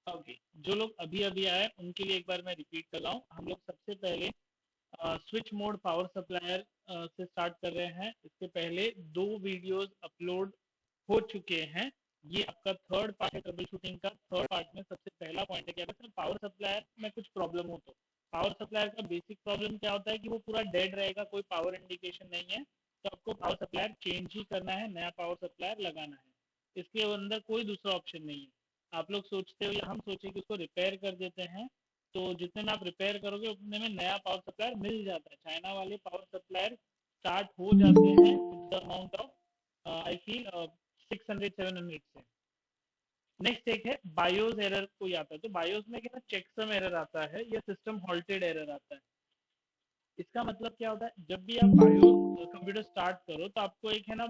Okay, जो लोग अभी अभी आए उनके लिए एक बार मैं रिपीट कर रहा हूँ। हम लोग सबसे पहले स्विच मोड पावर सप्लायर से स्टार्ट कर रहे हैं। इसके पहले दो वीडियोस अपलोड हो चुके हैं। ये आपका थर्ड पार्ट है ट्रबल शूटिंग का। थर्ड पार्ट में सबसे पहला पॉइंट है कि अगर पावर सप्लायर में कुछ प्रॉब्लम हो तो पावर सप्लायर का बेसिक प्रॉब्लम क्या होता है कि वो पूरा डेड रहेगा, कोई पावर इंडिकेशन नहीं है, तो आपको पावर सप्लायर चेंज ही करना है, नया पावर सप्लायर लगाना है। इसके अंदर कोई दूसरा ऑप्शन नहीं है। आप लोग सोचते हो या हम सोचे कि उसको रिपेयर कर देते हैं, तो जितने में आप रिपेयर करोगे उतने में नया पावर सप्लायर मिल जाता है। चाइना वाले पावर सप्लायर स्टार्ट हो जाते हैं with the amount of I feel 600-700 से। नेक्स्ट एक है बायोस एरर कोई आता है, तो बायोस में क्या चेकसम एरर आता है या सिस्टम हॉल्टेड एरर आता है। इसका मतलब क्या होता है, जब भी आप बायोस कंप्यूटर स्टार्ट करो तो आपको एक है ना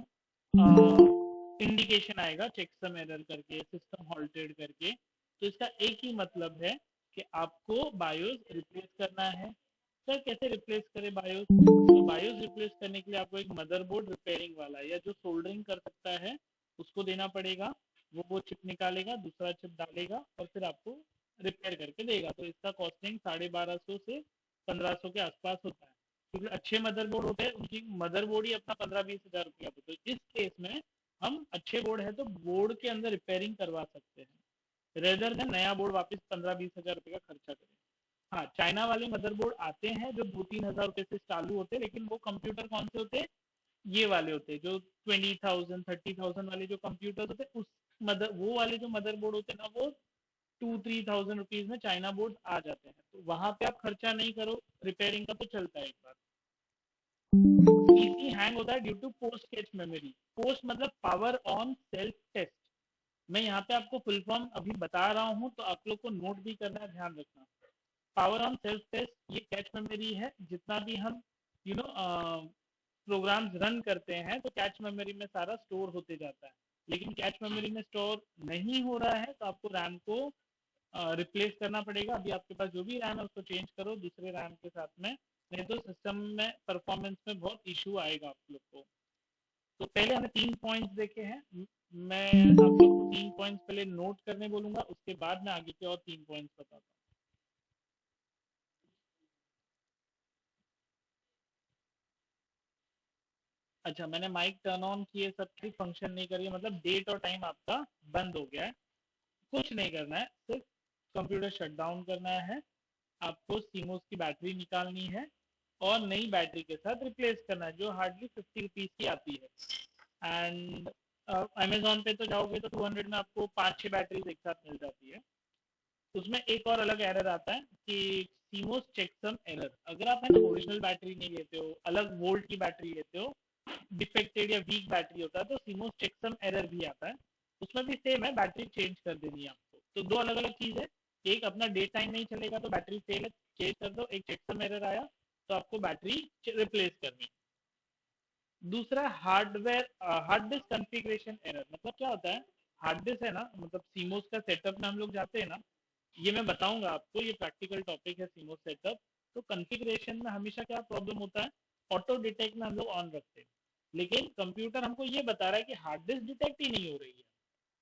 इंडिकेशन आएगा चेकसम एरर करके, सिस्टम हॉल्टेड करके। तो इसका एक ही मतलब है कि आपको बायोस रिप्लेस करना है। सर कैसे रिप्लेस करें बायोस? तो बायोस रिप्लेस करने के लिए आपको एक मदरबोर्ड रिपेयरिंग वाला या जो सोल्डरिंग कर सकता है उसको देना पड़ेगा। वो चिप निकालेगा, दूसरा चिप डालेगा और फिर आपको रिपेयर करके देगा। तो इसका कॉस्टिंग 1250 से 1500 के आसपास होता है। क्योंकि अच्छे मदरबोर्ड होते हैं उनकी मदरबोर्ड ही अपना 15-20 हजार रुपया होता है। तो इस केस में हम अच्छे बोर्ड है तो बोर्ड के अंदर रिपेयरिंग करवा सकते हैं, रेदर देन नया बोर्ड वापस 15-20 हजार रुपये का खर्चा करें। हाँ, चाइना वाले मदरबोर्ड आते हैं जो 2-3 हजार रुपए से चालू होते हैं, लेकिन वो कंप्यूटर कौन से होते हैं? ये वाले होते हैं जो 20,000-30,000 वाले जो कंप्यूटर होते हैं, उस मदर वो वाले जो मदरबोर्ड होते हैं ना, वो 2-3 थाउजेंड रुपीज में चाइना बोर्ड आ जाते हैं। तो वहां पे आप खर्चा नहीं करो रिपेयरिंग का, तो चलता है एक बार। पीसी हैंग होता है due to POST cache memory. POST मतलब पावर ऑन सेल्फ टेस्ट। मैं यहाँ पे आपको फुल फॉर्म अभी बता रहा हूँ तो आप लोग को नोट भी करना है, ध्यान रखना। पावर ऑन सेल्फ टेस्ट ये कैच मेमोरी है। जितना भी हम यू नो प्रोग्राम्स रन करते हैं तो कैच मेमोरी में सारा स्टोर होते जाता है। लेकिन कैच मेमोरी में स्टोर नहीं हो रहा है तो आपको रैम को रिप्लेस करना पड़ेगा। अभी आपके पास जो भी रैम है उसको चेंज करो दूसरे रैम के साथ में, नहीं तो सिस्टम में परफॉर्मेंस में बहुत इशू आएगा आप लोग को। तो पहले हमें 3 पॉइंट्स देखे हैं। मैं आप लोग को 3 पॉइंट्स पहले नोट करने बोलूंगा, उसके बाद मैं आगे के और 3 पॉइंट्स बताता हूँ। अच्छा, मैंने माइक टर्न ऑन किए, सब ठीक फंक्शन नहीं करिए, मतलब डेट और टाइम आपका बंद हो गया है। कुछ नहीं करना है, सिर्फ कंप्यूटर शट डाउन करना है। आपको सीमोस की बैटरी निकालनी है और नई बैटरी के साथ रिप्लेस करना है, जो हार्डली 50 रुपीज की आती है। एंड अमेजोन पे तो जाओगे तो 200 में आपको 5-6 बैटरी एक साथ मिल जाती है। उसमें एक और अलग एरर आता है कि सीमोस चेकसम एरर। अगर आप है ना ओरिजिनल बैटरी नहीं लेते हो, अलग वोल्ट की बैटरी लेते हो, डिफेक्टेड या वीक बैटरी होता है, तो सीमोस चेकसम एरर भी आता है। उसमें भी सेम है, बैटरी चेंज कर देनी है आपको। तो दो अलग अलग चीज है। एक अपना डे टाइम नहीं चलेगा तो बैटरी फेल है, चेंज कर दो। एक चेकसम एरर आया तो आपको बैटरी रिप्लेस करनी। दूसरा hardware hard disk configuration error. मतलब क्या होता है, हार्ड डिस्क है ना, मतलब सीमोस का सेटअप में हम लोग जाते हैं ना, ये मैं बताऊंगा आपको, ये प्रैक्टिकल टॉपिक है सीमोस सेटअप। तो कॉन्फ़िगरेशन में हमेशा क्या प्रॉब्लम होता है, ऑटो डिटेक्ट में हम लोग ऑन रखते हैं, लेकिन कंप्यूटर हमको ये बता रहा है कि हार्ड डिस्क डिटेक्ट ही नहीं हो रही है।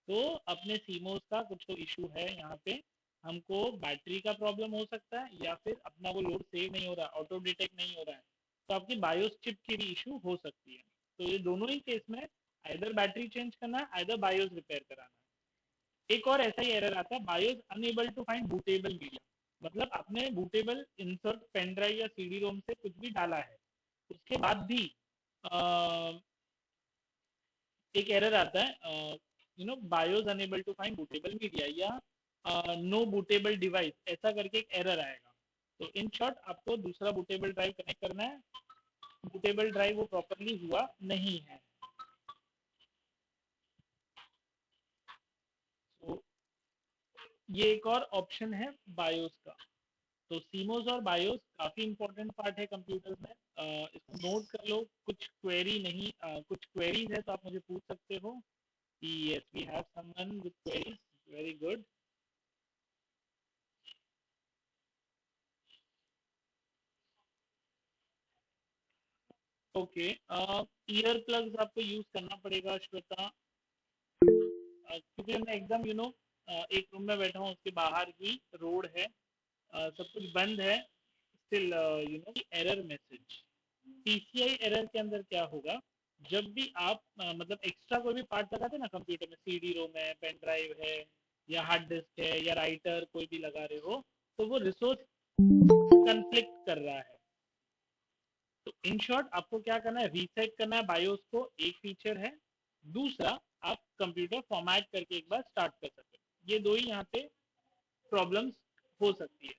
तो अपने सीमोस का कुछ तो इशू है यहाँ पे। हमको बैटरी का प्रॉब्लम हो सकता है या फिर अपना वो लोड सेव नहीं हो रहा, ऑटो डिटेक्ट नहीं हो रहा है, तो आपकी बायोस चिप की भी इशू हो सकती है। तो ये दोनों ही केस में आइदर बैटरी चेंज करना है, आइदर बायोस रिपेयर कराना है। एक और ऐसा ही एरर आता है, BIOS unable to find bootable media. मतलब आपने बूटेबल इंसर्ट पेन ड्राइव या सीडी रोम से कुछ भी डाला है, उसके बाद भी एक एरर आता है, BIOS unable to find bootable media या नो बूटेबल डिवाइस, ऐसा करके एक एरर आएगा। तो इन शॉर्ट आपको दूसरा बूटेबल ड्राइव कनेक्ट करना है, बूटेबल ड्राइव वो प्रॉपरली हुआ नहीं है। तो ये एक और ऑप्शन है बायोस का। तो सीमोस और बायोस काफी इंपॉर्टेंट पार्ट है कंप्यूटर में। इसको नोट कर लो। कुछ क्वेरी नहीं कुछ क्वेरीज है तो आप मुझे पूछ सकते हो। Yes, we have someone with queries. Very good. Okay, ear plugs आपको यूज करना पड़ेगा श्वेता, क्योंकि हमने एकदम एक रूम में बैठा हूँ, उसके बाहर ही रोड है, सब कुछ बंद है, still error message. PCI error के अंदर क्या होगा, जब भी आप मतलब एक्स्ट्रा कोई भी पार्ट लगाते हैं ना कंप्यूटर में, सीडी रोम है, पेन ड्राइव है, या हार्ड डिस्क है, या राइटर कोई भी लगा रहे हो, तो वो रिसोर्स कंफ्लिक्ट कर रहा है। तो इन शॉर्ट आपको क्या करना है, रीसेट करना है बायोस को, एक फीचर है। दूसरा, आप कंप्यूटर फॉर्मेट करके एक बार स्टार्ट कर सकते हो। ये दो ही यहाँ पे प्रॉब्लम्स हो सकती है।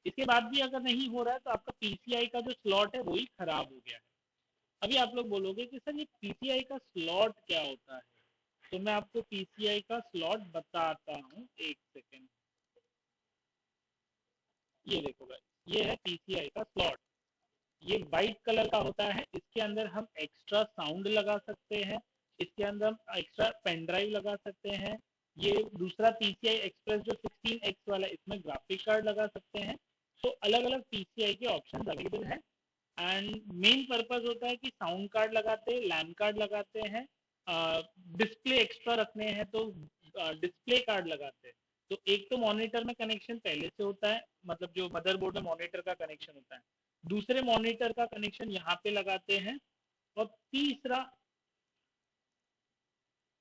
इसके बाद भी अगर नहीं हो रहा है तो आपका पीसीआई का जो स्लॉट है वो ही खराब हो गया है। अभी आप लोग बोलोगे कि सर ये पीसीआई का स्लॉट क्या होता है, तो मैं आपको पीसीआई का स्लॉट बताता हूँ, एक सेकेंड। ये देखो भाई, ये है पीसीआई का स्लॉट। ये वाइट कलर का होता है, इसके अंदर हम एक्स्ट्रा साउंड लगा सकते हैं, इसके अंदर हम एक्स्ट्रा पेन ड्राइव लगा सकते हैं। ये दूसरा पीसीआई एक्सप्रेस जो 16X वाला, इसमें ग्राफिक कार्ड लगा सकते हैं। तो अलग अलग पीसीआई के ऑप्शन अवेलेबल हैं। एंड मेन पर्पज होता है कि साउंड कार्ड लगाते हैं, लैन कार्ड लगाते हैं, डिस्प्ले एक्स्ट्रा रखने हैं तो डिस्प्ले कार्ड लगाते हैं। तो एक तो मॉनिटर में कनेक्शन पहले से होता है, मतलब जो मदरबोर्ड में मॉनिटर का कनेक्शन होता है, दूसरे मॉनिटर का कनेक्शन यहाँ पे लगाते हैं, और तीसरा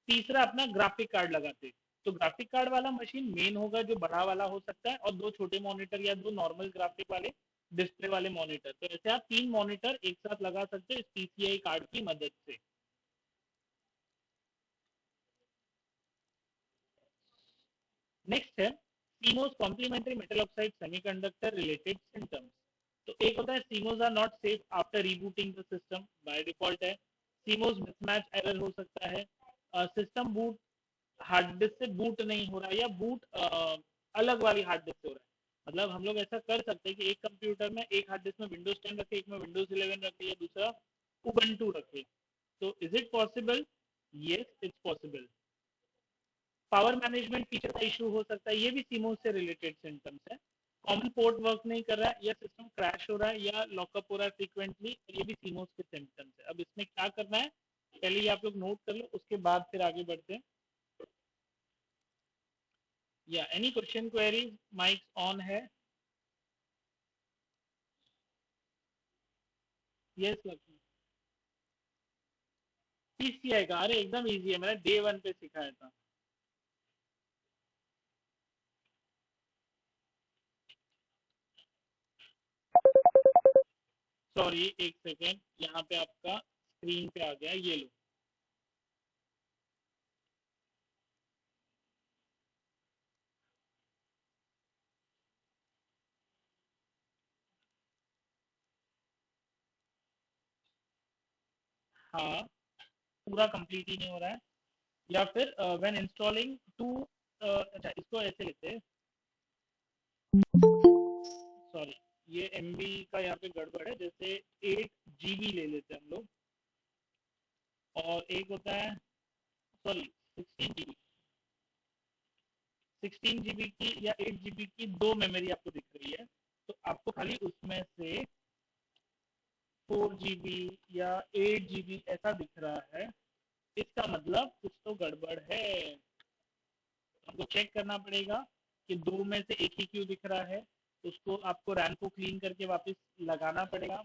तीसरा अपना ग्राफिक कार्ड लगाते हैं। तो ग्राफिक कार्ड वाला मशीन मेन होगा, जो बड़ा वाला हो सकता है, और दो छोटे मॉनिटर या दो नॉर्मल ग्राफिक वाले डिस्प्ले वाले मॉनिटर। तो ऐसे आप 3 मॉनिटर एक साथ लगा सकते हैं इस पीसीआई कार्ड की मदद से। नेक्स्ट है CMOS complementary metal oxide semiconductor related symptoms. तो एक होता है CMOS are not safe after rebooting the system, by default है। CMOS मिसमैच एरर हो सकता है, सिस्टम बूट हार्ड डिस्क से बूट नहीं हो रहा है, या बूट अलग वाली हार्ड डिस्क से हो रहा है। मतलब हम लोग ऐसा कर सकते हैं कि एक कंप्यूटर में एक हार्ड डिस्क में विंडोज 10 रखे, एक में विंडोज 11 रखे, या दूसरा उबंटू रखे। तो is it possible? Yes, it's possible. Power management feature का इशू हो सकता है, ये भी सीमोस से रिलेटेड सिम्टम्स है। कॉमन पोर्ट वर्क नहीं कर रहा है, या सिस्टम क्रैश हो रहा है, या लॉकअप हो रहा है फ्रीक्वेंटली, ये भी सीमोस के सिम्टम्स है। अब इसमें क्या करना है, पहले ये आप लोग नोट कर लो, उसके बाद फिर आगे बढ़ते हैं। या any question query, mics on है? यस लक्ष्मी। पीसीआई का, अरे एकदम इजी है, मैंने डे 1 पे सिखाया था। सॉरी, एक सेकेंड, यहाँ पे आपका स्क्रीन पे आ गया, ये लो। हाँ, पूरा कंप्लीट ही नहीं हो रहा है, या फिर व्हेन इंस्टॉलिंग टू, अच्छा इसको ऐसे लेते हैं, सॉरी, ये एमबी का यहाँ पे गड़बड़ है, जैसे 8 GB ले लेते हैं हम लोग, और एक होता है, सॉरी, 16 GB, 16 GB की या 8 GB की दो मेमोरी आपको दिख रही है। तो आपको खाली उसमें से 4 GB या 8 GB ऐसा दिख रहा है, इसका मतलब कुछ तो गड़बड़ है। आपको चेक करना पड़ेगा कि दो में से एक ही क्यों दिख रहा है, उसको आपको रैम को क्लीन करके वापस लगाना पड़ेगा।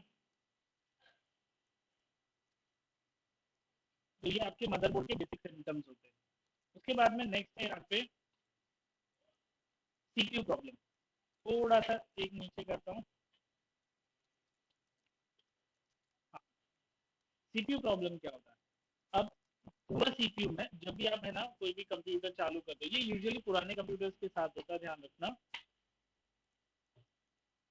तो ये आपके मदरबोर्ड के बेसिक सिम्टम्स होते हैं। उसके बाद में नेक्स्ट है यहाँ पे सीपीयू प्रॉब्लम। थोड़ा सा एक नीचे करता हूँ। हाँ, सीपीयू प्रॉब्लम क्या होता है? अब पूरा सीपीयू में जब भी आप है ना कोई भी कंप्यूटर चालू करते हो, ये यूजुअली पुराने कंप्यूटर्स के साथ होता है, ध्यान रखना।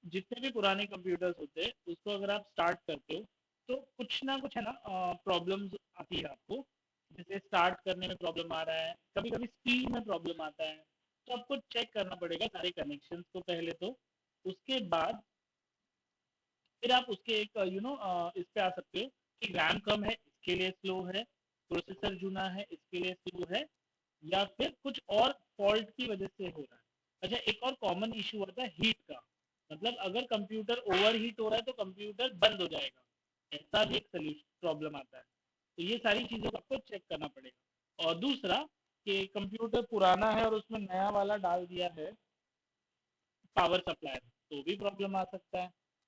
जितने भी पुराने कंप्यूटर्स होते हैं उसको अगर आप स्टार्ट करते हो तो कुछ ना कुछ है ना प्रॉब्लम्स आती है आपको। जैसे स्टार्ट करने में प्रॉब्लम आ रहा है, कभी कभी स्पीड में प्रॉब्लम आता है। तो आपको चेक करना पड़ेगा सारे कनेक्शंस को पहले तो। उसके बाद फिर आप उसके एक इस पे आ सकते हो कि रैम कम है इसके लिए स्लो है, प्रोसेसर जूना है इसके लिए स्लो है, या फिर कुछ और फॉल्ट की वजह से हो रहा है। अच्छा, एक और कॉमन इशू आता है हीट का। मतलब अगर कंप्यूटर ओवर हीट हो रहा है तो कंप्यूटर बंद हो जाएगा, ऐसा भी एक सोल्यूशन प्रॉब्लम आता है। तो ये सारी चीज़ों को आपको चेक करना पड़ेगा। और दूसरा कि कंप्यूटर पुराना है और उसमें नया वाला डाल दिया है पावर सप्लाई, तो भी प्रॉब्लम आ सकता है।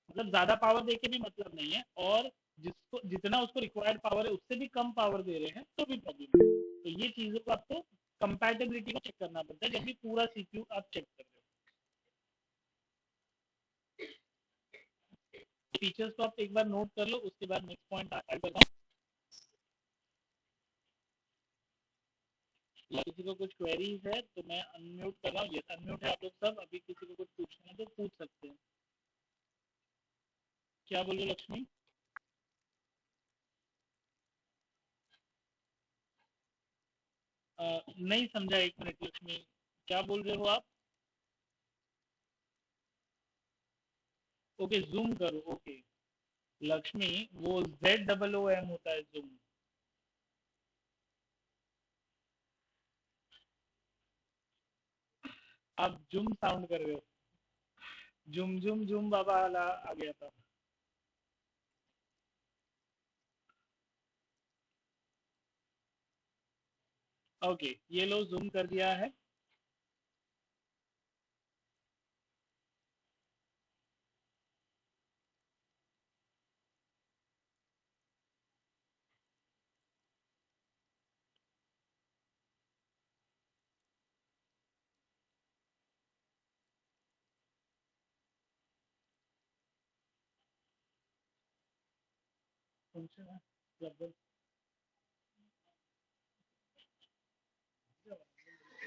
मतलब ज्यादा पावर देके भी मतलब नहीं है, और जिसको जितना उसको रिक्वायर्ड पावर है उससे भी कम पावर दे रहे हैं तो भी प्रॉब्लम है। तो ये चीजों को आपको कंपैटिबिलिटी को चेक करना पड़ता है जब भी पूरा सीपीयू आप चेक कर रहे हो। फीचर्स को आप एक बार नोट कर लो, उसके बाद नेक्स्ट पॉइंट ऐड करता हूँ। या किसी को कुछ क्वेरीज है तो मैं अनम्यूट कर रहा हूँ। ये अनम्यूट है आप लोग सब, अभी किसी को कुछ पूछना है तो पूछ सकते हैं। क्या बोल रहे हो लक्ष्मी? नहीं समझा, एक मिनट लक्ष्मी, क्या बोल रहे हो आप? ओके जूम करो, ओके। लक्ष्मी, वो ZOOM होता है जूम। आप जूम साउंड कर रहे हो, जुम जुम जुम बाबा आ गया था। ओके, ये लो जूम कर दिया है।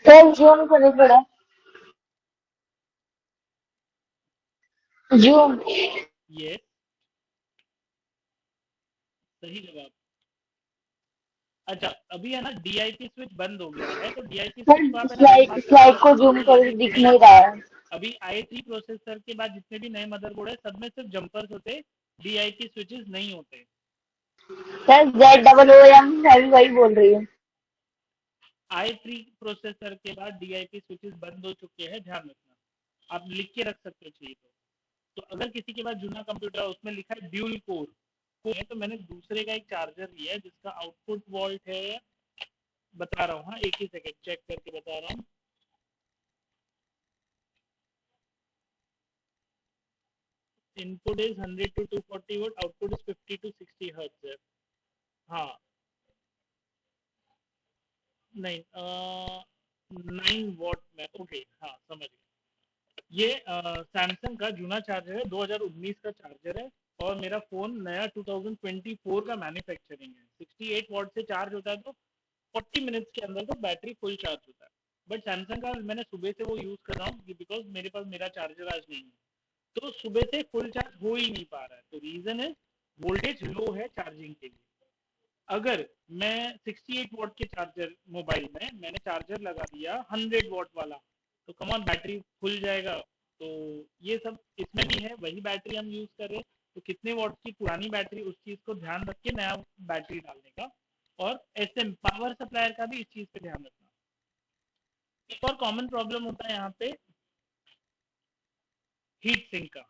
सर जूम करो थोड़ा। जूम। ये सही जवाब। अच्छा, अभी है ना डीआईपी स्विच बंद हो गया है, तो डीआईपी सर स्विच को आप है ना स्लाइड दिमाग से स्लाइड समझ को लो जूम कि करो, ये दिख एक नहीं रहा है। अभी i3 प्रोसेसर के बाद जितने भी नए मदरबोर्ड है सब में सिर्फ जंपर्स होते, डीआईपी स्विचेस नहीं होते। सर ZOOM मैं भी वही बोल रही हूँ। i3 प्रोसेसर के बाद डीआईपी स्विचेस बंद हो चुके हैं, ध्यान रखना। आप लिख के रख सकते हो चाहिए तो अगर किसी के पास जूना कंप्यूटर है उसमें लिखा है ड्यूल कोर को है, तो मैंने दूसरे का एक चार्जर लिया है जिसका आउटपुट वोल्ट है, बता रहा हूँ, हाँ एक ही सेकंड चेक करके बता रहा हूँ। Input is 100 to 240 volt, output is 50 to 60 hertz है। हाँ, नहीं 9 वॉट में, ओके हाँ समझ गया। ये सैमसंग का जूना चार्जर है, 2019 का चार्जर है, और मेरा फोन नया 2024 का मैन्युफैक्चरिंग है। 68 वॉट से चार्ज होता है, तो 40 मिनट्स के अंदर तो बैटरी फुल चार्ज होता है। बट सैमसंग का मैंने सुबह से वो यूज कर रहा हूँ बिकॉज मेरे पास मेरा चार्जर आज नहीं है, तो सुबह से फुल चार्ज हो ही नहीं पा रहा है। तो रीजन है वोल्टेज लो है चार्जिंग के लिए। अगर मैं 68 वॉट के चार्जर मोबाइल में मैंने चार्जर लगा दिया 100 वॉट वाला, तो कमॉन बैटरी फुल जाएगा। तो ये सब इसमें भी है, वही बैटरी हम यूज कर रहे हैं, तो कितने वॉट की पुरानी बैटरी उस चीज को ध्यान रख के नया बैटरी डालने का। और एसएम पावर सप्लायर का भी इस चीज पे ध्यान रखना। एक और कॉमन प्रॉब्लम होता है यहाँ पे हीट सिंक का।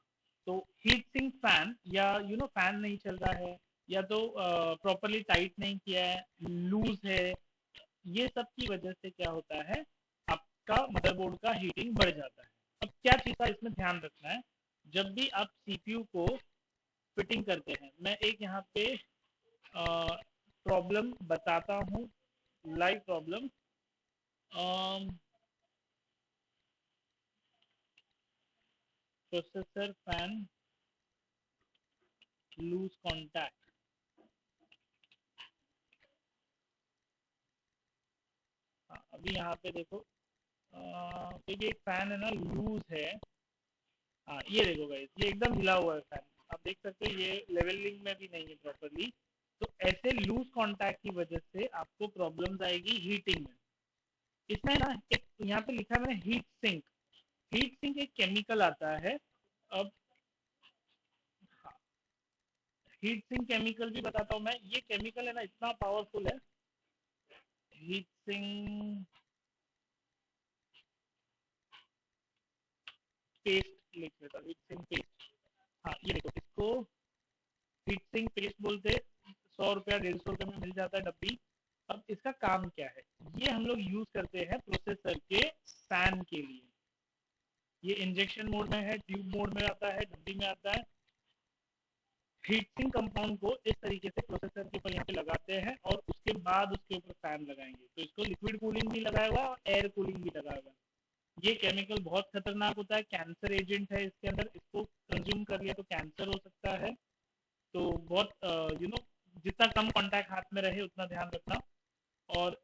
तो हीट सिंक फैन या फैन नहीं चल रहा है, या तो प्रॉपरली टाइट नहीं किया है, लूज है, ये सब की वजह से क्या होता है, आपका मदरबोर्ड का हीटिंग बढ़ जाता है। अब क्या चीज का इसमें ध्यान रखना है, जब भी आप सीपीयू को फिटिंग करते हैं, मैं एक यहाँ पे प्रॉब्लम बताता हूँ, live problem. Processor fan loose contact. हाँ, अभी यहाँ पे देखो, ये एक फैन है ना लूज है। हाँ ये देखो गाइस, ये एकदम हिला हुआ है फैन, आप देख सकते हो, ये लेवलिंग में भी नहीं है प्रॉपरली। तो ऐसे लूज कांटेक्ट की वजह से आपको प्रॉब्लम्स आएगी हीटिंग में। इसमें ना एक यहाँ पे लिखा है मैंने हीट सिंक। हीट सिंक एक केमिकल आता है। अब हाँ, हीट सिंक केमिकल भी बताता हूँ मैं। ये केमिकल है ना इतना पावरफुल है, हीट सिंक पेस्ट लिख लेता, हीट सिंक पेस्ट। हाँ ये देखो, इसको हीट सिंक पेस्ट बोलते हैं। 100 रुपया 150 रुपये में मिल जाता है डब्बी। अब इसका काम क्या है, ये हम लोग यूज करते हैं प्रोसेसर के फैन के लिए। ये इंजेक्शन मोड में है, ट्यूब मोड में आता है, डब्बी में आता है। हीट सिंक कंपाउंड को इस तरीके से प्रोसेसर के ऊपर यहाँ पे लगाते हैं और उसके बाद उसके ऊपर फैन लगाएंगे। तो इसको लिक्विड कूलिंग भी लगाया हुआ है और एयर कूलिंग भी लगाया हुआ है। ये केमिकल बहुत खतरनाक होता है, कैंसर एजेंट है इसके अंदर, इसको कंज्यूम कर लिया तो कैंसर हो सकता है। तो बहुत जितना कम कांटेक्ट हाथ में रहे उतना ध्यान रखना। और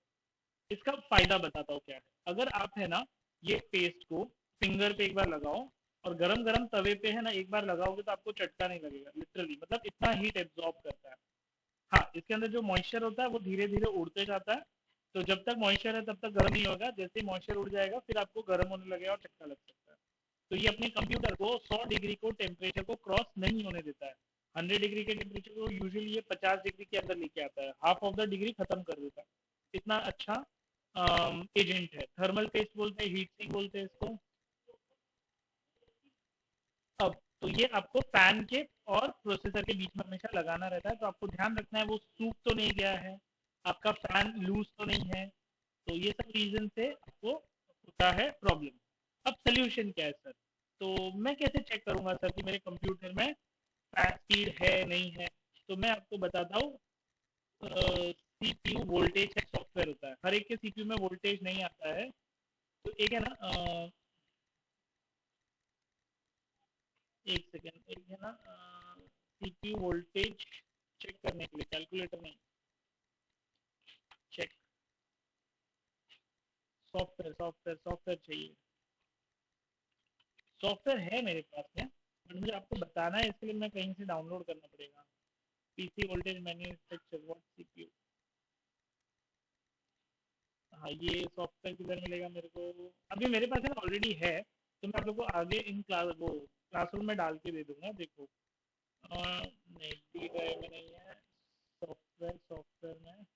इसका फायदा बताता हूँ क्या है। अगर आप है ना ये पेस्ट को फिंगर पे एक बार लगाओ और गरम गरम तवे पे है ना एक बार लगाओगे तो आपको चटका नहीं लगेगा, लिटरली, मतलब इतना हीट एब्जॉर्ब करता है। हाँ, इसके अंदर जो मॉइस्चर होता है वो धीरे धीरे उड़ते जाता है, तो जब तक मॉइस्चर है तब तक गर्म नहीं होगा, जैसे ही मॉइस्चर उड़ जाएगा फिर आपको गर्म होने लगेगा और चटका लग सकता है। तो ये अपने कंप्यूटर को 100 डिग्री को टेम्परेचर को क्रॉस नहीं होने देता है। 100 डिग्री के टेम्परेचर को यूजुअली ये 50 डिग्री के अंदर लेके आता है, हाफ ऑफ द डिग्री खत्म कर देता है। इतना अच्छा एजेंट है। थर्मल पेस्ट बोलते हैं, हीट सिंक बोलते हैं इसको। अब तो ये आपको फैन के और प्रोसेसर के बीच में हमेशा लगाना रहता है, तो आपको ध्यान रखना है वो सूख तो नहीं गया है, आपका फैन लूज तो नहीं है। तो ये सब रीजन से आपको होता है प्रॉब्लम। अब सोल्यूशन क्या है सर? तो मैं कैसे चेक करूंगा सर कि मेरे कंप्यूटर में फैन स्पीड है नहीं है? तो मैं आपको बताता हूँ, सीपीयू वोल्टेज का सॉफ्टवेयर होता है, हर एक के सीपीयू में वोल्टेज नहीं आता है। तो एक है ना, एक सेकेंड, एक है ना सीपीयू वोल्टेज चेक करने के लिए, कैलकुलेटर नहीं, चेक सॉफ्टवेयर सॉफ्टवेयर सॉफ्टवेयर चाहिए। सॉफ्टवेयर है मेरे पास में, बट मुझे आपको बताना है, इसके लिए मैं कहीं से डाउनलोड करना पड़ेगा। PC voltage manufacture what CPU. हाँ, ये सॉफ्टवेयर किधर मिलेगा मेरे को? अभी मेरे पास है ना, ऑलरेडी है, तो मैं आप लोग को आगे इन क्लास वो क्लासरूम में डाल के दे दूंगा, देखो। नहीं, डी ड्राइव में नहीं है, सॉफ्टवेयर सॉफ्टवेयर में।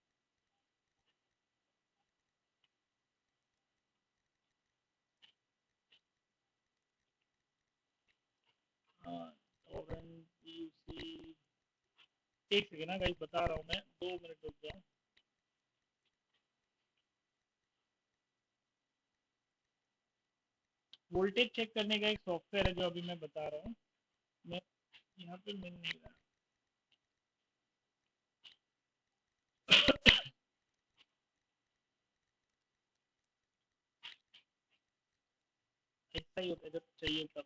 एक सेकेंड ना गाइस, बता रहा हूँ मैं, 2 मिनट रुक जाओ। वोल्टेज चेक करने का एक सॉफ्टवेयर है जो अभी मैं बता रहा हूँ, मैं यहाँ पे मिल नहीं रहा। ऐसा ही होता है जब चाहिए तब।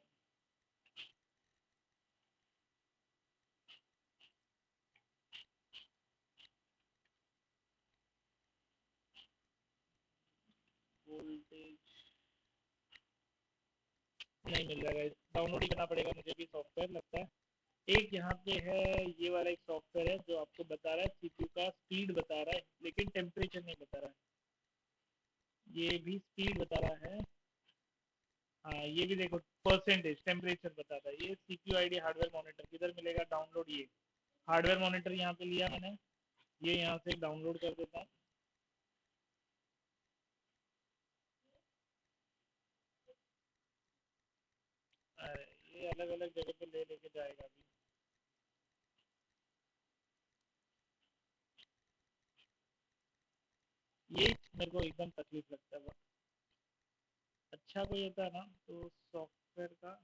वोल्टेज नहीं मिल रहा है, डाउनलोड ही करना पड़ेगा मुझे भी सॉफ्टवेयर लगता है। एक यहाँ पे है, ये वाला एक सॉफ्टवेयर है जो आपको बता रहा है सीपीयू का स्पीड बता रहा है, लेकिन टेम्परेचर नहीं बता रहा है। ये भी स्पीड बता रहा है, हाँ ये भी देखो, परसेंटेज टेम्परेचर बताता है। ये सीपीयू आईडी हार्डवेयर मॉनिटर किधर मिलेगा डाउनलोड? ये हार्डवेयर मॉनिटर यहाँ पे लिया मैंने, ये यहाँ से डाउनलोड कर देता हूँ। ये अलग अलग जगह पे ले लेके जाएगा अभी। ये मेरे को एकदम तकलीफ लगता है बहुत। अच्छा कोई होता है ना तो सॉफ्टवेयर का,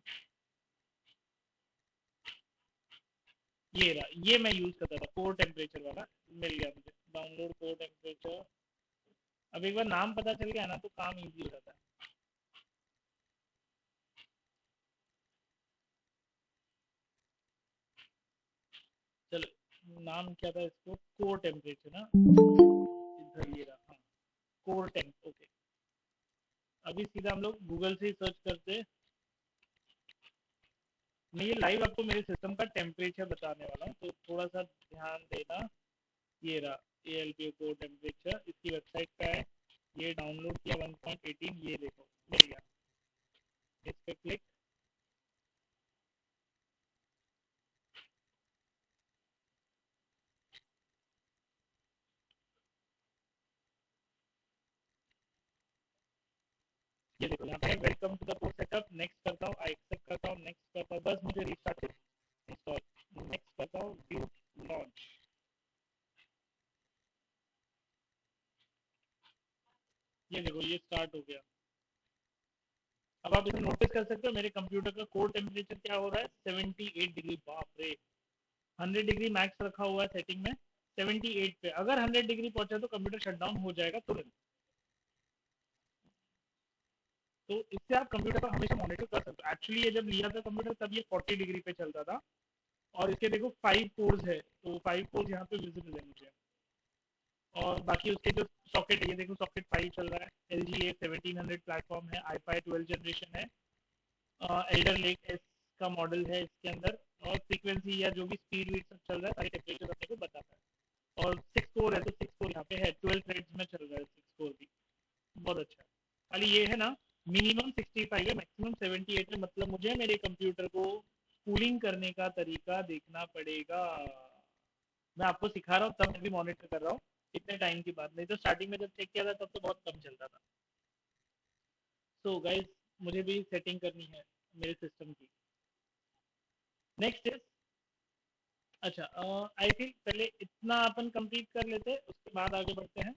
ये रहा, ये मैं यूज करता था, कोर टेम्परेचर वाला मिल गया मुझे, डाउनलोड कोर टेम्परेचर। अब एक बार नाम पता चल गया ना तो काम इजी हो जाता है। चलो, नाम क्या था इसको, कोर टेम्परेचर ना, इधर ये रहा, हाँ, कोर टेम्प, ओके। अभी सीधा हम लोग गूगल से ही सर्च करते। मैं ये लाइव आपको मेरे सिस्टम का टेम्परेचर बताने वाला हूँ, तो थोड़ा सा ध्यान देना। ये रहा ALPO कोर टेम्परेचर, इसकी वेबसाइट का है, ये डाउनलोड किया 1.18, ये देखो मिल गया, इस पे क्लिक। ये देखो यहाँ पे welcome to the course setup, next करता हूँ, आई एक्सेप्ट करता हूँ, नेक्स्ट करता हूँ, बस मुझे रिस्टार्ट इंस्टॉल, नेक्स्ट करता हूँ, व्यू लॉन्च। कर सकते हो मेरे कंप्यूटर का कोर टेम्परेचर क्या हो रहा है, 78 डिग्री। बाप रे, 100 डिग्री मैक्स रखा हुआ है सेटिंग में, 78 पे अगर 100 डिग्री पहुंचा तो कंप्यूटर शट डाउन हो जाएगा तुरंत। तो इससे आप कंप्यूटर पर हमेशा मॉनिटर कर सकते हो। एक्चुअली ये जब लिया था कंप्यूटर तब ये 40 डिग्री पे चलता था, और इसके देखो 5 कोर्स है, तो 5 कोर्स यहाँ पे विजिबल है मुझे। और बाकी उसके जो सॉकेट है, ये देखो सॉकेट 5 चल रहा है, एल जी ए 1700 प्लेटफॉर्म है, आई 12 जनरेशन है, एल्डर लेक एस का मॉडल है इसके अंदर, और फ्रीक्वेंसी या जो भी स्पीड वीड सब चल रहा है, सारी टेम्परेचर अपने को बताता है। और 6 कोर है तो 6 कोर यहाँ पे है, 12 थ्रेड्स में चल रहा है 6 कोर भी, बहुत अच्छा है। खाली ये है ना, मिनिमम 65 है, मैक्सिमम 78 है, मतलब मुझे मेरे कंप्यूटर को कूलिंग करने का तरीका देखना पड़ेगा। मैं आपको सिखा रहा हूँ, तब मैं भी मॉनिटर कर रहा हूँ इतने टाइम की बात, नहीं तो स्टार्टिंग में जब चेक किया था तब तो बहुत कम चलता था। सो गाइस, मुझे भी सेटिंग करनी है मेरे सिस्टम की। नेक्स्ट इज, अच्छा आई थिंक पहले इतना अपन कंप्लीट कर लेते, उसके बाद आगे बढ़ते हैं।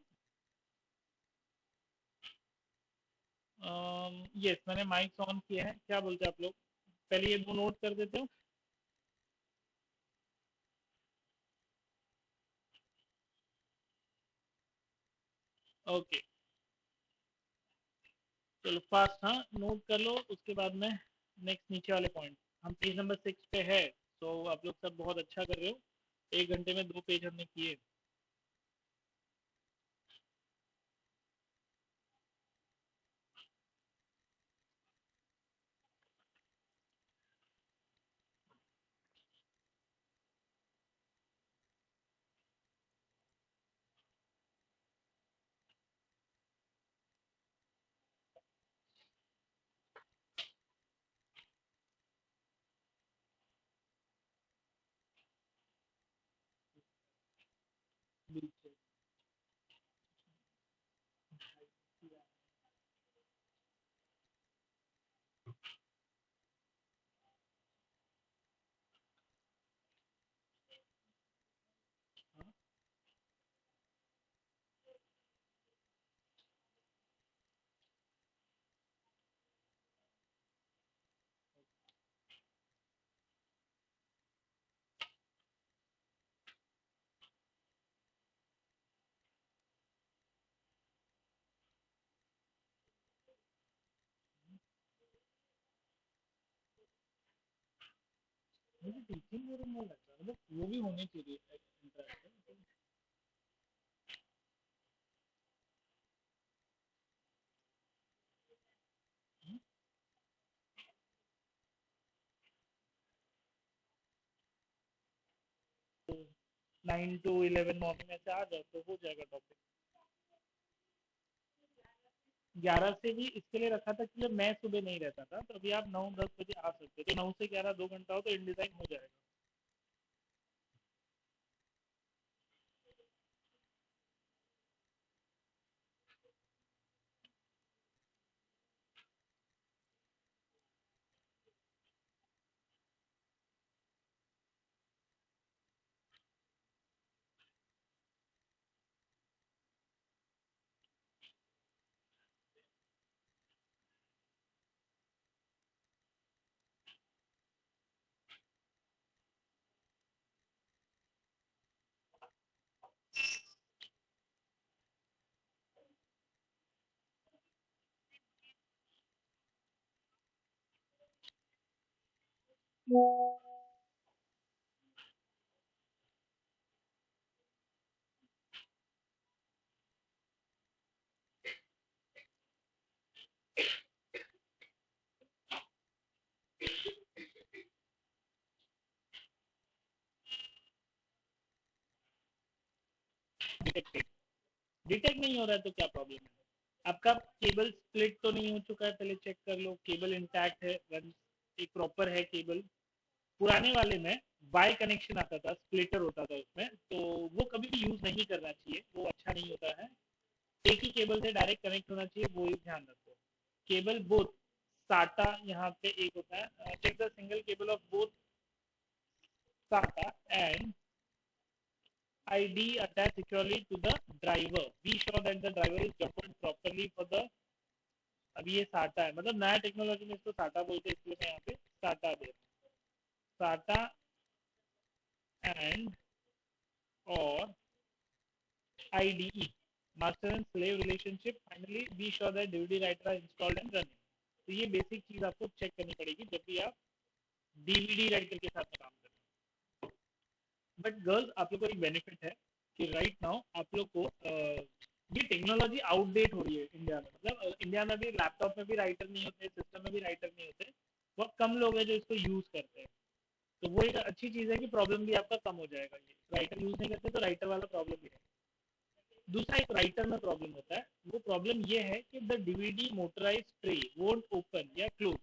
यस, मैंने माइक्स ऑन किए हैं, क्या बोलते हैं आप लोग, पहले ये दो नोट कर देते हो। ओके, चलो फास्ट, हाँ नोट कर लो, उसके बाद में नेक्स्ट नीचे वाले पॉइंट। हम पेज नंबर 6 पे है, तो आप लोग सब बहुत अच्छा कर रहे हो, 1 घंटे में 2 पेज हमने किए। मुझे टीचिंग में नहीं लगता, मतलब वो भी होनी चाहिए इंटरेक्शन। तो 9 to 11 मॉर्निंग में से आ जाओ तो हो जाएगा टॉपिक। 11 से भी इसके लिए रखा था कि जब मैं सुबह नहीं रहता था, तो अभी आप 9-10 बजे आ सकते हो, तो 9 से 11 2 घंटा हो तो इंडिजाइन हो जाएगा। डिटेक्ट नहीं हो रहा है तो क्या प्रॉब्लम है आपका? केबल स्प्लिट तो नहीं हो चुका है, पहले चेक कर लो, केबल इंटैक्ट है, एक प्रॉपर है केबल। पुराने वाले में वाई कनेक्शन आता था, स्प्लिटर होता था उसमें, तो वो कभी भी यूज नहीं करना चाहिए, वो अच्छा नहीं होता है। एक ही केबल से डायरेक्ट कनेक्ट होना चाहिए, वो ही ध्यान रखो। केबल बोथ साटा यहाँ पे एक होता है, check the single cable of both SATA and ID attached securely to the driver. Be sure that the driver is coupled properly for the अभी ये साटा है, मतलब नया टेक्नोलॉजी में इसको साटा बोलते हैं, इसलिए मैं यहाँ पे साटा दे रहा हूँ। साटा एंड और IDE, master and slave relationship, finally be sure that DVD writer are installed and running. तो ये बेसिक चीज आपको चेक करनी पड़ेगी जब भी आप डीवीडी राइटर के साथ में काम करें। बट गर्ल्स, आप लोग को एक बेनिफिट है कि राइट नाउ आप लोग को ये टेक्नोलॉजी आउटडेट हो रही है इंडिया में, मतलब इंडिया में भी लैपटॉप में भी राइटर नहीं होते, सिस्टम में भी राइटर नहीं होते, बहुत कम लोग हैं जो इसको यूज करते हैं। तो वो एक अच्छी चीज है कि प्रॉब्लम भी आपका कम हो जाएगा, ये राइटर यूज नहीं करते तो राइटर वाला प्रॉब्लम भी है। दूसरा एक राइटर में प्रॉब्लम होता है, वो प्रॉब्लम ये है कि the DVD motorise tray won't open या क्लोज।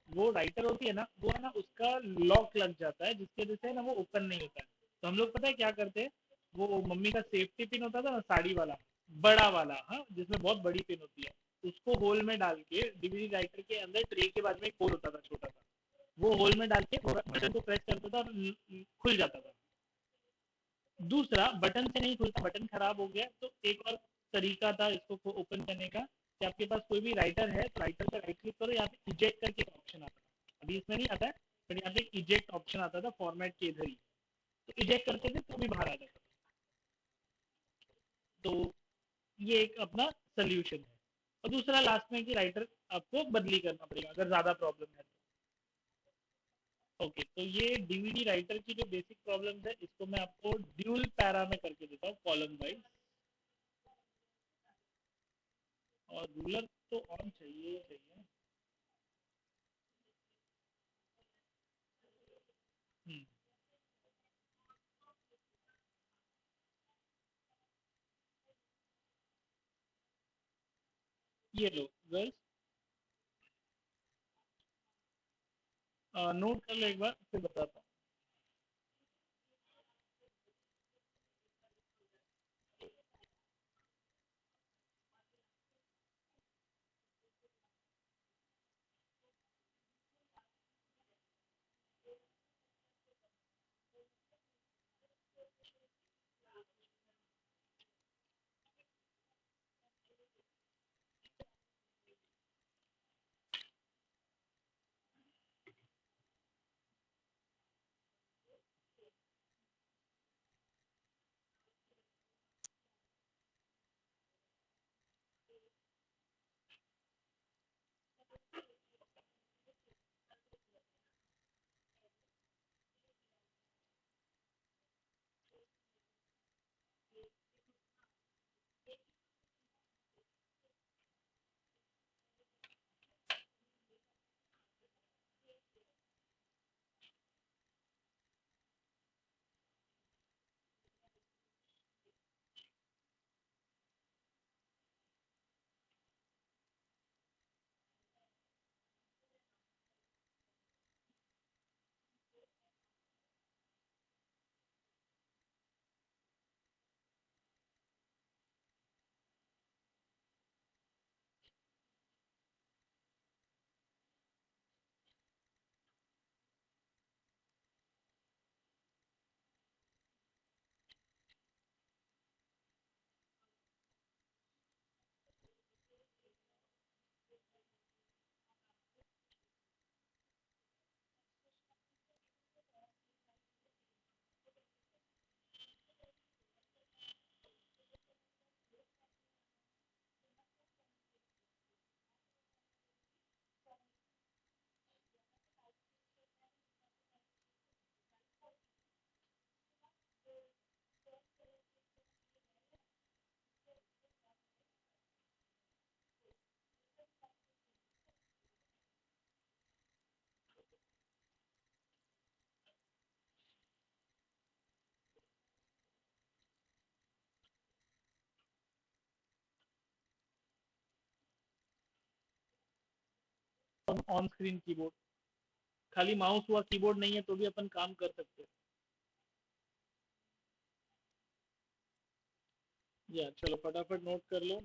वो राइटर होती है ना, वो है ना, उसका लॉक लग जाता है जिसकी वजह से ना वो ओपन नहीं होता है। तो हम लोग पता है क्या करते हैं, वो मम्मी का सेफ्टी पिन होता था ना, साड़ी वाला, बड़ा वाला, हाँ, जिसमें बहुत बड़ी पिन होती है, उसको होल में डाल के डीवीडी राइटर के अंदर ट्रे के बाद में एक होल होता था छोटा सा, वो होल में डाल के बटन को प्रेस करता था और खुल जाता था। दूसरा, बटन से नहीं खुलता, बटन खराब हो गया, तो एक और तरीका था इसको ओपन करने का कि आपके पास कोई भी राइटर है तो राइटर पर राइट क्लिक करो, यहाँ पे इजेक्ट करके एक ऑप्शन आता है, अभी इसमें नहीं आता है, पर यहाँ पे एक इजेक्ट ऑप्शन आता था फॉर्मेट के इधर ही, तो इजेक्ट करते थे तो भी बाहर आ जाता था। तो ये एक अपना सोल्यूशन है। और दूसरा लास्ट में कि राइटर आपको बदली करना पड़ेगा अगर ज्यादा प्रॉब्लम है तो। ओके, तो ये डीवीडी राइटर की जो बेसिक प्रॉब्लम है, इसको मैं आपको ड्यूल पैरा में करके देता हूँ, कॉलम वाइज। और रूलर तो ऑन चाहिए चाहिए। हम्म, ये लो गर्ल्स, नोट कर लो एक बार, फिर बताता हूँ। ऑन स्क्रीन कीबोर्ड, खाली माउस हुआ कीबोर्ड नहीं है तो भी अपन काम कर सकते हैं। या चलो फटाफट नोट कर लो।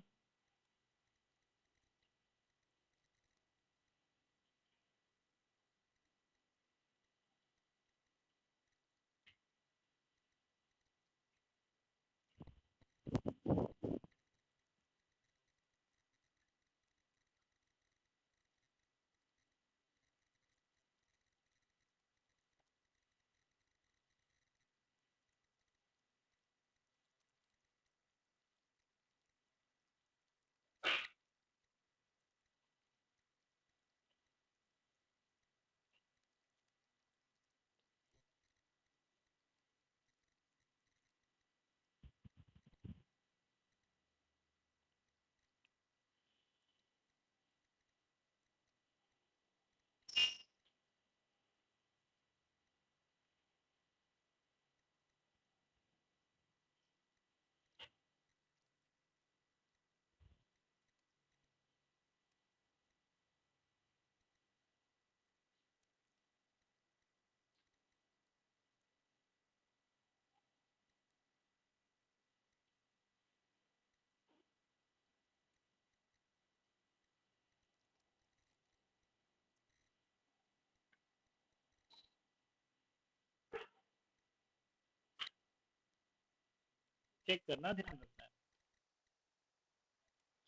चेक करना, ध्यान रखना है।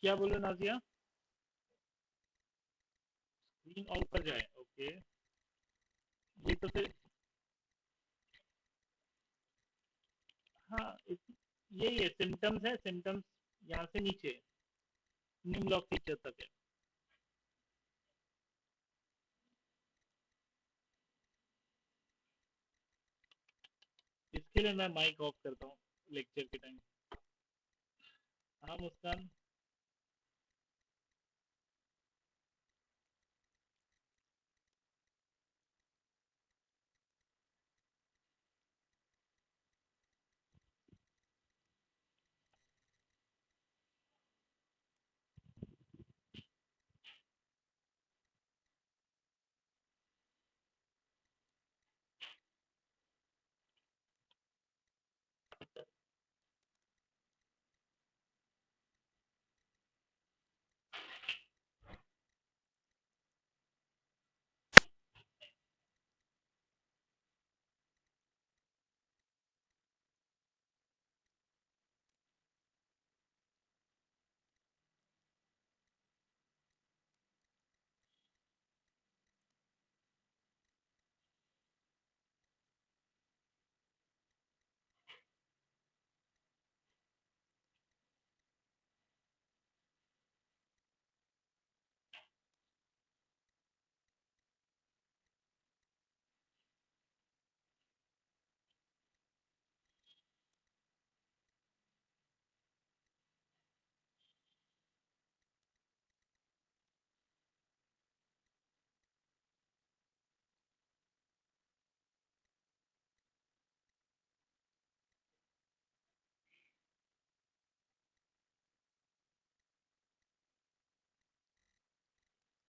क्या बोलो नाजिया? स्क्रीन और ऊपर जाए, ओके। ये तो फिर हाँ यही है, सिम्टम्स है, सिम्टम्स यहाँ से नीचे निम लॉक फीचर तक है। इसके लिए मैं माइक ऑफ करता हूँ लेक्चर के टाइम। हाँ मुस्कान।